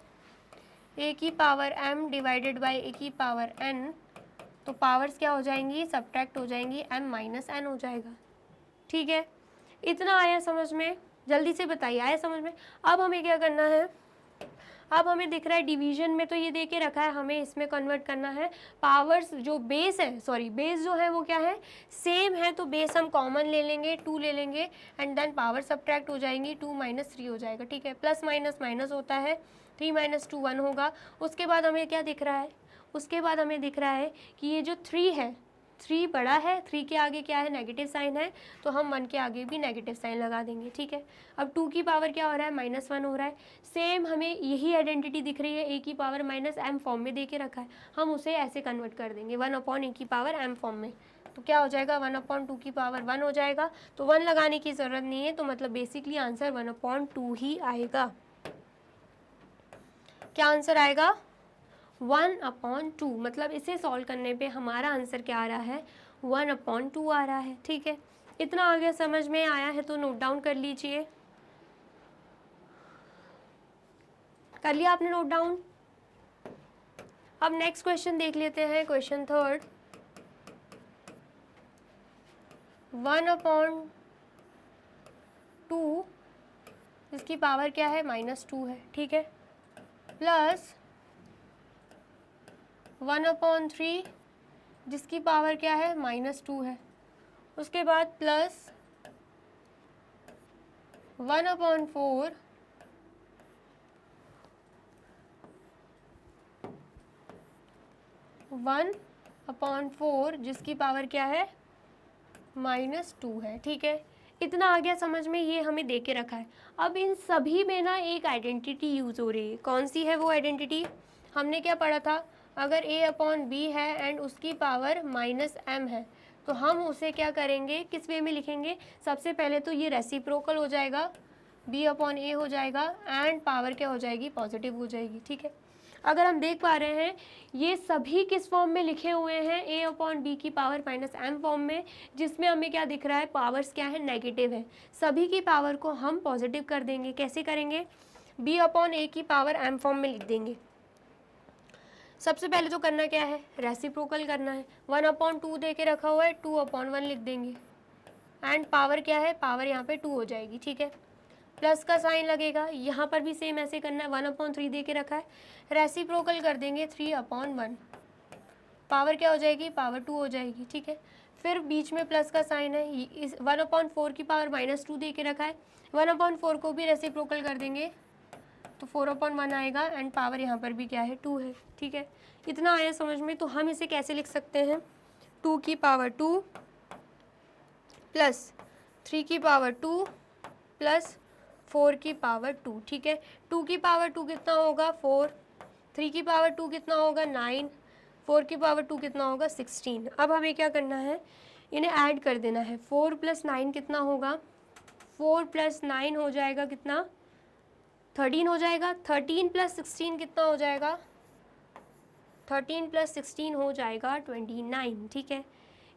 a की power m divided by a की पावर n, तो पावर्स क्या हो जाएंगी, सब्ट्रैक्ट हो जाएंगी, m -n हो जाएगा, ठीक है। इतना आया समझ में, जल्दी से बताइए, आया समझ में। अब हमें क्या करना है, अब हमें दिख रहा है डिवीजन में तो ये दे के रखा है, हमें इसमें कन्वर्ट करना है। पावर्स जो बेस है, सॉरी बेस जो है वो क्या है, सेम है, तो बेस हम कॉमन ले लेंगे, 2 ले लेंगे, एंड देन पावर सब्ट्रैक्ट हो जाएंगी, 2 - 3 हो जाएगा, ठीक है। प्लस माइनस माइनस होता है, 3 - 2 1 होगा। उसके बाद हमें क्या दिख रहा है, उसके बाद हमें दिख रहा है कि ये जो 3 है, 3 बड़ा है, 3 के आगे क्या है, नेगेटिव साइन है, तो हम 1 के आगे भी नेगेटिव साइन लगा देंगे, ठीक है। अब 2 की पावर क्या हो रहा है, -1 हो रहा है। सेम हमें यही आइडेंटिटी दिख रही है, a की पावर -m फॉर्म में दे के रखा है, हम उसे ऐसे कन्वर्ट कर देंगे 1/a की पावर m फॉर्म में। तो क्या हो जाएगा, 1/2 की पावर 1 हो जाएगा। तो 1 लगाने की ज़रूरत नहीं है, तो मतलब बेसिकली आंसर 1/2 ही आएगा। क्या आंसर आएगा, 1/2, मतलब इसे सॉल्व करने पे हमारा आंसर क्या आ रहा है, 1/2 आ रहा है, ठीक है। इतना आ गया समझ में, आया है तो नोट डाउन कर लीजिए। कर लिया आपने नोट डाउन। अब नेक्स्ट क्वेश्चन देख लेते हैं, क्वेश्चन थर्ड, 1/2 इसकी पावर क्या है, -2 है, ठीक है, प्लस 1/3 जिसकी पावर क्या है -2 है, उसके बाद प्लस 1/4 1/4 जिसकी पावर क्या है -2 है। ठीक है, इतना आ गया समझ में, ये हमें दे के रखा है। अब इन सभी में ना एक आइडेंटिटी यूज़ हो रही है, कौन सी है वो आइडेंटिटी? हमने क्या पढ़ा था, अगर a/b है एंड उसकी पावर -m है तो हम उसे क्या करेंगे, किस वे में लिखेंगे? सबसे पहले तो ये रेसिप्रोकल हो जाएगा, b/a हो जाएगा एंड पावर क्या हो जाएगी, पॉजिटिव हो जाएगी। ठीक है, अगर हम देख पा रहे हैं ये सभी किस फॉर्म में लिखे हुए हैं, a/b की पावर -m फॉर्म में, जिसमें हमें क्या दिख रहा है, पावर्स क्या है, नेगेटिव है। सभी की पावर को हम पॉजिटिव कर देंगे, कैसे करेंगे? b/a की पावर m फॉर्म में लिख देंगे। सबसे पहले तो करना क्या है, रेसिप्रोकल करना है। 1/2 दे के रखा हुआ है, 2/1 लिख देंगे एंड पावर क्या है, पावर यहाँ पे 2 हो जाएगी। ठीक है, प्लस का साइन लगेगा, यहाँ पर भी सेम ऐसे करना है। 1/3 दे के रखा है, रेसिप्रोकल कर देंगे 3/1, पावर क्या हो जाएगी, पावर 2 हो जाएगी। ठीक है, फिर बीच में प्लस का साइन है, इस 1/4 की पावर -2 दे के रखा है, 1/4 को भी रेसिप्रोकल कर देंगे तो 4/1 आएगा एंड पावर यहाँ पर भी क्या है, 2 है। ठीक है, इतना आया समझ में। तो हम इसे कैसे लिख सकते हैं, 2 की पावर 2 प्लस 3 की पावर 2 प्लस 4 की पावर 2। ठीक है, 2 की पावर 2 कितना होगा, 4, 3 की पावर 2 कितना होगा, 9, 4 की पावर 2 कितना होगा, 16। अब हमें क्या करना है, इन्हें ऐड कर देना है। 4 + 9 कितना होगा, 4 + 9 हो जाएगा कितना, 13 हो जाएगा। 13 + 16 कितना हो जाएगा, 13 + 16 हो जाएगा 29। ठीक है,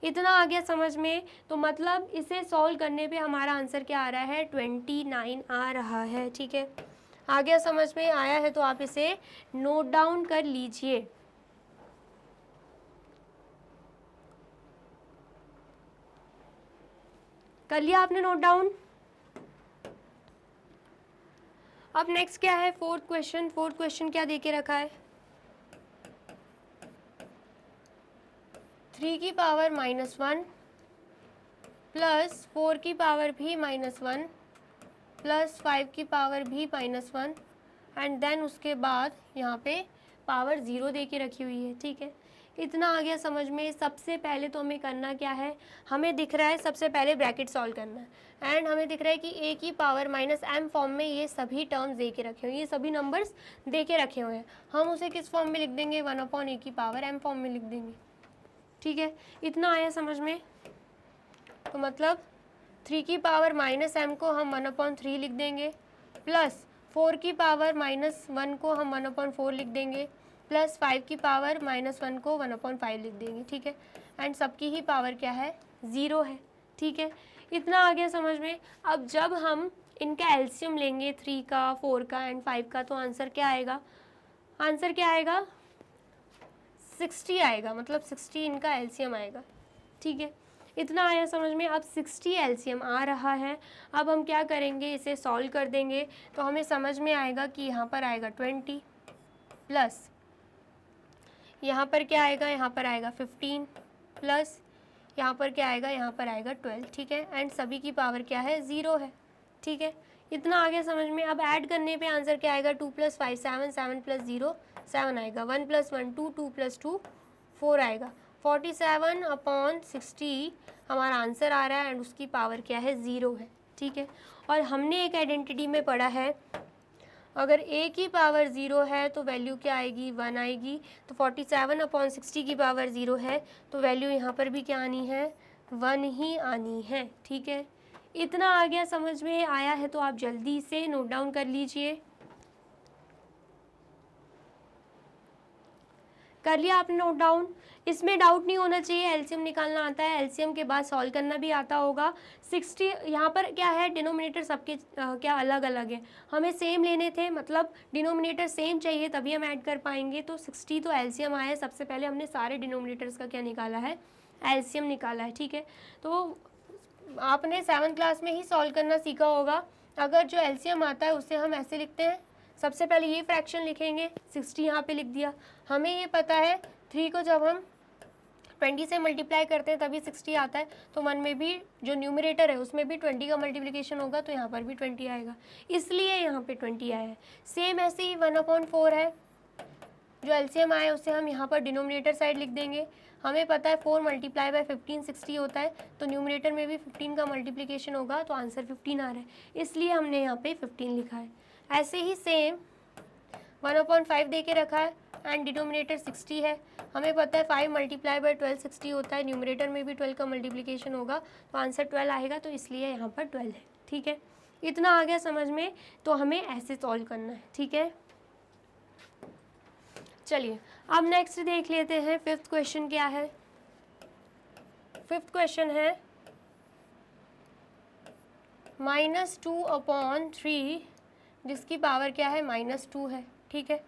इतना आ गया समझ में। तो मतलब इसे सॉल्व करने पे हमारा आंसर क्या आ रहा है, 29 आ रहा है। ठीक है, आ गया समझ में, आया है तो आप इसे नोट डाउन कर लीजिए। कर लिया आपने नोट डाउन? अब नेक्स्ट क्या है, फोर्थ क्वेश्चन। फोर्थ क्वेश्चन क्या देके रखा है, 3 की पावर -1 प्लस 4 की पावर भी -1 प्लस 5 की पावर भी -1 एंड देन उसके बाद यहाँ पे पावर 0 दे के रखी हुई है। ठीक है, इतना आ गया समझ में। सबसे पहले तो हमें करना क्या है, हमें दिख रहा है सबसे पहले ब्रैकेट सॉल्व करना है एंड हमें दिख रहा है कि a की पावर -m फॉर्म में ये सभी टर्म्स दे के रखे हुए हैं, ये सभी नंबर्स दे के रखे हुए हैं। हम उसे किस फॉर्म में लिख देंगे, 1/a की पावर m फॉर्म में लिख देंगे। ठीक है, इतना आया समझ में। तो मतलब 3 की पावर -m को हम 1/3 लिख देंगे प्लस 4 की पावर -1 को हम 1/4 लिख देंगे प्लस 5 की पावर -1 को 1/5 लिख देंगे। ठीक है, एंड सबकी ही पावर क्या है, 0 है। ठीक है, इतना आ गया समझ में। अब जब हम इनका एलसीएम लेंगे 3 का, 4 का एंड 5 का, तो आंसर क्या आएगा, आंसर क्या आएगा, 60 आएगा। मतलब 60 इनका एलसीएम आएगा। ठीक है, इतना आया समझ में। अब 60 एलसीएम आ रहा है, अब हम क्या करेंगे, इसे सॉल्व कर देंगे तो हमें समझ में आएगा कि यहाँ पर आएगा 20 प्लस यहाँ पर क्या आएगा, यहाँ पर आएगा 15 प्लस यहाँ पर क्या आएगा, यहाँ पर आएगा 12। ठीक है, एंड सभी की पावर क्या है, 0 है। ठीक है, इतना आ गया समझ में। अब ऐड करने पे आंसर क्या आएगा, 2 + 5 7, 7 + 0 7 आएगा, 1 + 1 2, 2 + 2 4 आएगा। 47/60 हमारा आंसर आ रहा है एंड उसकी पावर क्या है, 0 है। ठीक है, और हमने एक आइडेंटिटी में पढ़ा है अगर a की पावर 0 है तो वैल्यू क्या आएगी, 1 आएगी। तो 47/60 की पावर 0 है तो वैल्यू यहाँ पर भी क्या आनी है, 1 ही आनी है। ठीक है, इतना आ गया समझ में। आया है तो आप जल्दी से नोट डाउन कर लीजिए। कर लिया आपने नोट डाउन? इसमें डाउट नहीं होना चाहिए, एलसीएम निकालना आता है, एलसीएम के बाद सॉल्व करना भी आता होगा। 60 यहाँ पर क्या है, डिनोमिनेटर सबके क्या अलग अलग है, हमें सेम लेने थे, मतलब डिनोमिनेटर सेम चाहिए तभी हम ऐड कर पाएंगे। तो 60 तो एलसीएम आया है, सबसे पहले हमने सारे डिनोमिनेटर्स का क्या निकाला है, एलसीएम निकाला है। ठीक है, तो आपने 7th क्लास में ही सॉल्व करना सीखा होगा। अगर जो एलसीएम आता है उसे हम ऐसे लिखते हैं, सबसे पहले ये फ्रैक्शन लिखेंगे, 60 यहाँ पे लिख दिया। हमें ये पता है 3 को जब हम 20 से मल्टीप्लाई करते हैं तभी 60 आता है, तो 1 में भी जो न्यूमरेटर है उसमें भी 20 का मल्टीप्लिकेशन होगा, तो यहाँ पर भी 20 आएगा, इसलिए यहाँ पे 20 आया है। सेम ऐसे ही 1/4 है, जो एलसीएम आया है उसे हम यहाँ पर डिनोमिनेटर साइड लिख देंगे। हमें पता है 4 मल्टीप्लाई बाय 15 60 होता है, तो न्यूमरेटर में भी 15 का मल्टीप्लिकेशन होगा, तो आंसर 15 आ रहा है, इसलिए हमने यहाँ पे 15 लिखा है। ऐसे ही सेम 1/5 दे के रखा है एंड डिनोमिनेटर 60 है। हमें पता है 5 मल्टीप्लाई बाय 12 60 होता है, न्यूमरेटर में भी 12 का मल्टीप्लिकेशन होगा, तो आंसर 12 आएगा, तो इसलिए यहाँ पर 12 है। ठीक है, इतना आ गया समझ में, तो हमें ऐसे सॉल्व करना है। ठीक है, चलिए अब नेक्स्ट देख लेते हैं 5th क्वेश्चन क्या है। 5th क्वेश्चन है -2/3 जिसकी पावर क्या है -2 है। ठीक है,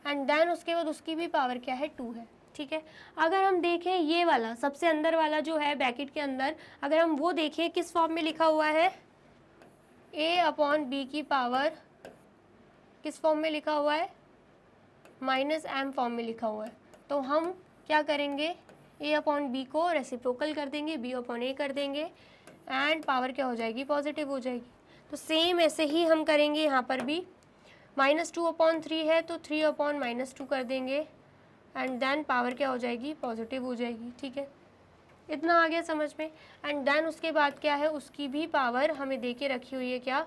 एंड देन उसके बाद उसकी भी पावर क्या है 2 है। ठीक है, अगर हम देखें ये वाला सबसे अंदर वाला जो है ब्रैकेट के अंदर, अगर हम वो देखें किस फॉर्म में लिखा हुआ है, a/b की पावर किस फॉर्म में लिखा हुआ है, -m फॉर्म में लिखा हुआ है, तो हम क्या करेंगे, a/b को रेसिप्रोकल कर देंगे, b/a कर देंगे एंड पावर क्या हो जाएगी, पॉजिटिव हो जाएगी। तो सेम ऐसे ही हम करेंगे यहाँ पर भी, -2/3 है तो 3/-2 कर देंगे एंड देन पावर क्या हो जाएगी, पॉजिटिव हो जाएगी। ठीक है, इतना आ गया समझ में। एंड देन उसके बाद क्या है, उसकी भी पावर हमें दे के रखी हुई है, क्या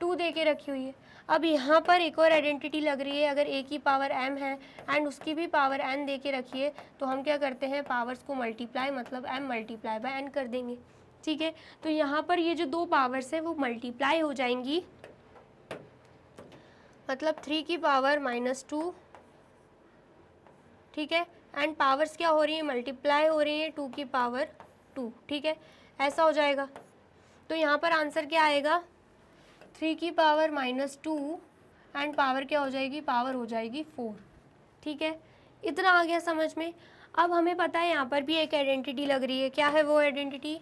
2 दे के रखी हुई है। अब यहाँ पर एक और आइडेंटिटी लग रही है, अगर a की पावर m है एंड उसकी भी पावर n दे के रखी है, तो हम क्या करते हैं, पावर्स को मल्टीप्लाई मतलब m मल्टीप्लाई बाय n कर देंगे। ठीक है, तो यहाँ पर ये जो 2 पावर्स है वो मल्टीप्लाई हो जाएंगी, मतलब 3 की पावर -2। ठीक है, एंड पावर्स क्या हो रही है, मल्टीप्लाई हो रही है 2 की पावर 2। ठीक है, ऐसा हो जाएगा, तो यहाँ पर आंसर क्या आएगा, 3 की पावर -2 एंड पावर क्या हो जाएगी, पावर हो जाएगी 4। ठीक है, इतना आ गया समझ में। अब हमें पता है यहाँ पर भी एक आइडेंटिटी लग रही है, क्या है वो आइडेंटिटी,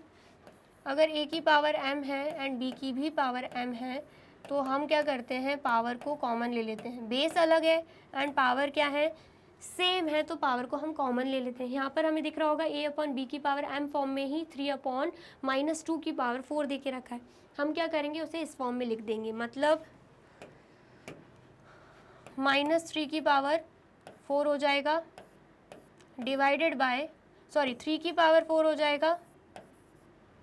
अगर a की पावर m है एंड b की भी पावर m है, तो हम क्या करते हैं, पावर को कॉमन ले लेते हैं। बेस अलग है एंड पावर क्या है, सेम है, तो पावर को हम कॉमन ले लेते हैं। यहाँ पर हमें दिख रहा होगा a/b की पावर m फॉर्म में ही 3/-2 की पावर 4 दे के रखा है, हम क्या करेंगे, उसे इस फॉर्म में लिख देंगे, मतलब -3 की पावर 4 हो जाएगा डिवाइडेड बाय 3 की पावर 4 हो जाएगा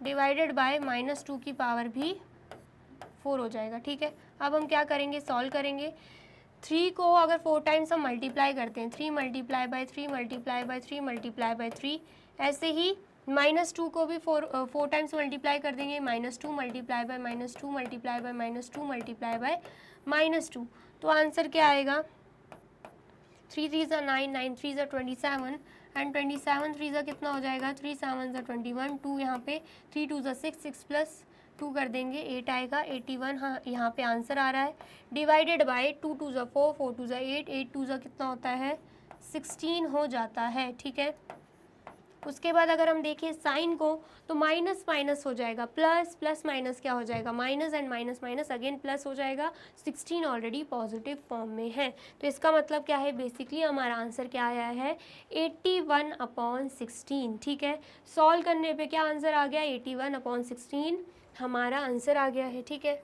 डिवाइडेड बाय -2 की पावर भी 4 हो जाएगा। ठीक है, अब हम क्या करेंगे, सॉल्व करेंगे। 3 को अगर 4 टाइम्स हम मल्टीप्लाई करते हैं, 3 multiply by 3 multiply by 3 multiply by 3, ऐसे ही -2 को भी 4 टाइम्स मल्टीप्लाई कर देंगे, -2 multiply by -2 multiply by -2 multiply by -2, तो आंसर क्या आएगा, 3 3 ज़ा 9, 9 3 ज़ा 27 एंड 27 3 ज़ा कितना हो जाएगा, 3 7 ज़ा 21, 2 यहाँ पे 3 2 ज़ा 6, 6 प्लस 2 कर देंगे 8 आएगा, 81 हाँ यहाँ पे आंसर आ रहा है, डिवाइडेड बाय 2 2 ज़ा 4, 4 2 ज़ा 8, 8 2 ज़ा कितना होता है, 16 हो जाता है। ठीक है, उसके बाद अगर हम देखें साइन को, तो माइनस माइनस हो जाएगा प्लस, प्लस माइनस क्या हो जाएगा, minus and minus minus again plus हो जाएगा, 16 ऑलरेडी पॉजिटिव फॉर्म में है, तो इसका मतलब क्या है, बेसिकली हमारा आंसर क्या आया है, 81/16। ठीक है, सॉल्व करने पे क्या आंसर आ गया, 81/16 हमारा आंसर आ गया है। ठीक है,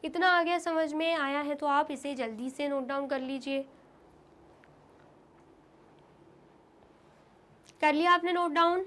इतना आ गया समझ में आया है, तो आप इसे जल्दी से नोट डाउन कर लीजिए। कर लिया आपने नोट डाउन,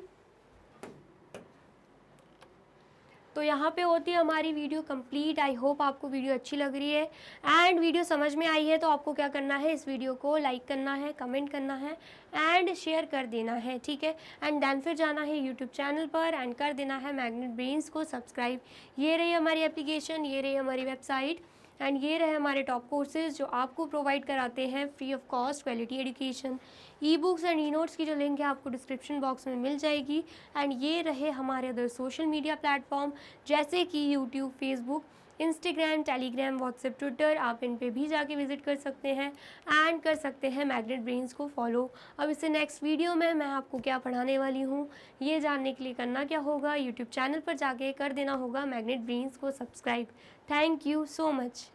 तो यहाँ पे होती है हमारी वीडियो कंप्लीट। आई होप आपको वीडियो अच्छी लग रही है एंड वीडियो समझ में आई है, तो आपको क्या करना है, इस वीडियो को लाइक करना है, कमेंट करना है एंड शेयर कर देना है। ठीक है, एंड देन फिर जाना है यूट्यूब चैनल पर एंड कर देना है मैग्नेट ब्रेन्स को सब्सक्राइब। ये रही हमारी एप्लीकेशन, ये रही हमारी वेबसाइट एंड ये रहे हमारे टॉप कोर्सेज जो आपको प्रोवाइड कराते हैं free of cost quality education. E books and e notes की जो लिंक है आपको डिस्क्रिप्शन बॉक्स में मिल जाएगी। एंड ये रहे हमारे अदर सोशल मीडिया प्लेटफॉर्म जैसे कि YouTube, Facebook, Instagram, Telegram, WhatsApp, Twitter, आप इन पे भी जाके विजिट कर सकते हैं एंड कर सकते हैं मैग्नेट ब्रेन्स को फॉलो। अब इससे नेक्स्ट वीडियो में मैं आपको क्या पढ़ाने वाली हूँ ये जानने के लिए करना क्या होगा, यूट्यूब चैनल पर जाके कर देना होगा मैग्नेट ब्रेन्स को subscribe. Thank you so much.